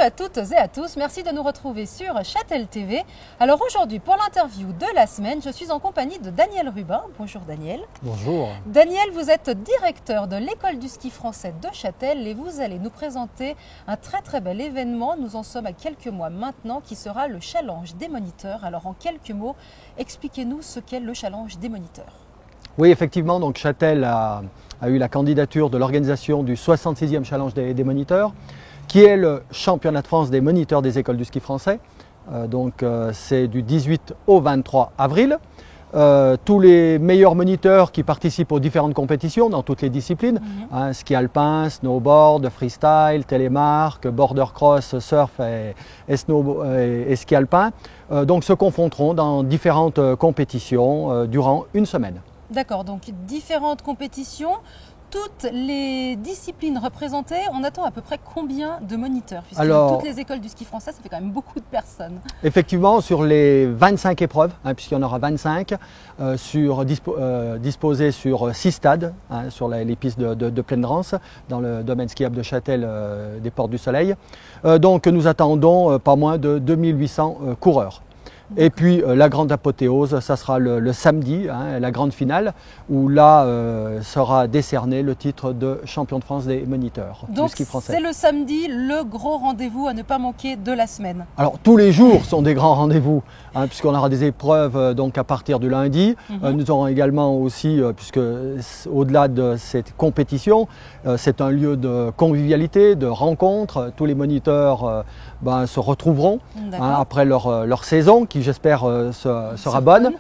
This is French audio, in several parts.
à toutes et à tous, merci de nous retrouver sur Châtel TV. Alors aujourd'hui, pour l'interview de la semaine, je suis en compagnie de Daniel Rubin. Bonjour Daniel. Bonjour. Daniel, vous êtes directeur de l'école du ski français de Châtel et vous allez nous présenter un très bel événement. Nous en sommes à quelques mois maintenant, qui sera le challenge des moniteurs. Alors en quelques mots, expliquez-nous ce qu'est le challenge des moniteurs. Oui, effectivement, donc Châtel a eu la candidature de l'organisation du 66e challenge des moniteurs, qui est le championnat de France des moniteurs des écoles du ski français. C'est du 18 au 23 avril. Tous les meilleurs moniteurs qui participent aux différentes compétitions dans toutes les disciplines, ski alpin, snowboard, freestyle, télémarque, border cross, surf et ski alpin, se confronteront dans différentes compétitions durant une semaine. D'accord, donc différentes compétitions. Toutes les disciplines représentées, on attend à peu près combien de moniteurs? Puisque toutes les écoles du ski français, ça fait quand même beaucoup de personnes. Effectivement, sur les 25 épreuves, puisqu'il y en aura 25, disposées sur 6 stades, sur les pistes de pleine rance, dans le domaine skiable de Châtel des Portes du Soleil. Nous attendons pas moins de 2800 coureurs. Et puis la grande apothéose, ça sera le samedi, la grande finale, où là sera décerné le titre de champion de France des moniteurs du ski français. Donc c'est le samedi, le gros rendez-vous à ne pas manquer de la semaine. Alors tous les jours sont des grands rendez-vous, puisqu'on aura des épreuves à partir du lundi. Nous aurons également aussi, puisque au-delà de cette compétition, c'est un lieu de convivialité, de rencontre. Tous les moniteurs se retrouveront après leur saison, qui j'espère sera bonne.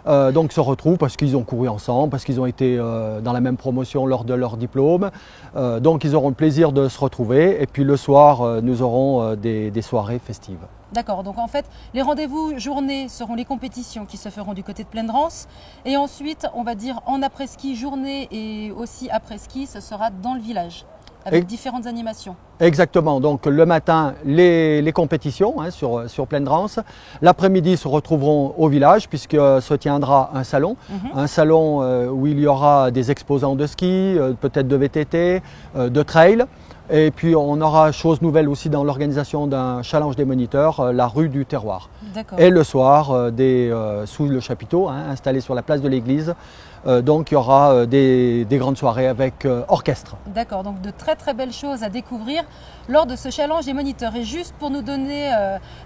Se retrouvent parce qu'ils ont couru ensemble, parce qu'ils ont été dans la même promotion lors de leur diplôme. Ils auront le plaisir de se retrouver. Et puis le soir, nous aurons des soirées festives. D'accord, donc en fait, les rendez-vous journée seront les compétitions qui se feront du côté de Pleine Rance. Et ensuite, on va dire en après-ski journée et aussi après-ski, ce sera dans le village, avec différentes animations. Exactement, donc le matin, les compétitions sur Pleine Rance. L'après-midi, se retrouveront au village puisque se tiendra un salon où il y aura des exposants de ski, peut-être de VTT, de trail. Et puis on aura chose nouvelle aussi dans l'organisation d'un challenge des moniteurs, la rue du terroir. Et le soir, sous le chapiteau, installé sur la place de l'église, il y aura des grandes soirées avec orchestre. D'accord, donc de très belles choses à découvrir lors de ce challenge des moniteurs. Et juste pour nous donner,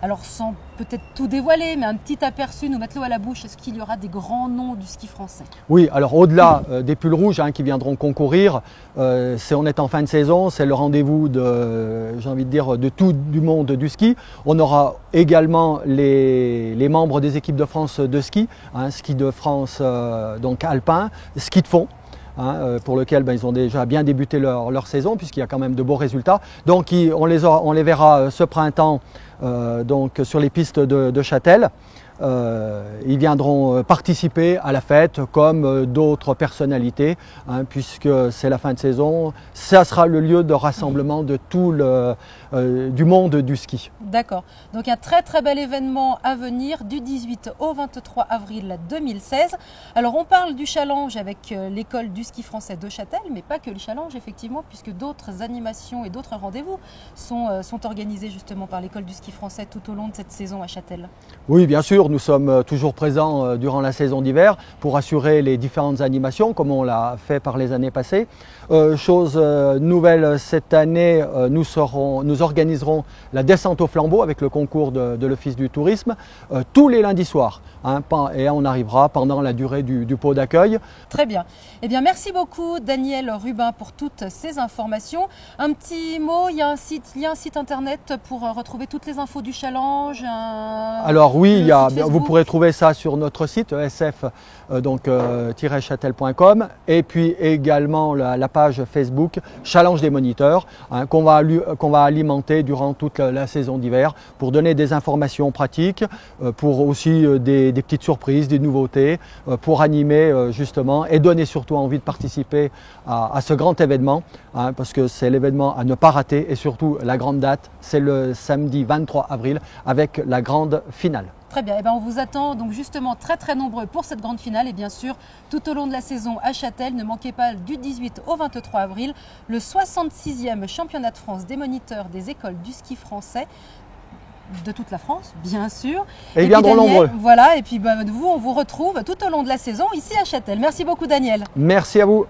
alors sans peut-être tout dévoiler, mais un petit aperçu, nous mettre l'eau à la bouche, est-ce qu'il y aura des grands noms du ski français? Oui, alors au-delà des pulls rouges qui viendront concourir, on est en fin de saison, c'est le rendez-vous de tout du monde du ski. On aura également les membres des équipes de France de ski, ski de France alpin, ski de fond. Pour lequel ils ont déjà bien débuté leur saison puisqu'il y a quand même de beaux résultats. Donc on les verra ce printemps sur les pistes de Châtel. Ils viendront participer à la fête comme d'autres personnalités puisque c'est la fin de saison. Ça sera le lieu de rassemblement de tout du monde du ski. D'accord. Donc un très bel événement à venir du 18 au 23 avril 2016. Alors on parle du challenge avec l'école du ski français de Châtel, mais pas que le challenge effectivement, puisque d'autres animations et d'autres rendez-vous sont organisés justement par l'école du ski français tout au long de cette saison à Châtel. Oui, bien sûr, nous sommes toujours présents durant la saison d'hiver pour assurer les différentes animations comme on l'a fait par les années passées. Chose nouvelle cette année, nous organiserons la descente au flambeau avec le concours de l'Office du tourisme tous les lundis soirs. Et on arrivera pendant la durée du pot d'accueil. Très bien. Eh bien, merci beaucoup Daniel Rubin pour toutes ces informations. Un petit mot, il y a un site internet pour retrouver toutes les infos du challenge. Alors oui, vous pourrez trouver ça sur notre site sf-châtel.com et puis également la page Facebook Challenge des moniteurs qu'on va alimenter durant toute la saison d'hiver pour donner des informations pratiques, pour aussi des des petites surprises, des nouveautés pour animer justement et donner surtout envie de participer à ce grand événement, hein, parce que c'est l'événement à ne pas rater et surtout la grande date, c'est le samedi 23 avril avec la grande finale. Très bien, on vous attend donc justement très nombreux pour cette grande finale et bien sûr tout au long de la saison à Châtel. Ne manquez pas du 18 au 23 avril le 66e championnat de France des moniteurs des écoles du ski français de toute la France, bien sûr. Et ils viendront nombreux. Voilà, et puis vous, on vous retrouve tout au long de la saison ici à Châtel. Merci beaucoup Daniel. Merci à vous.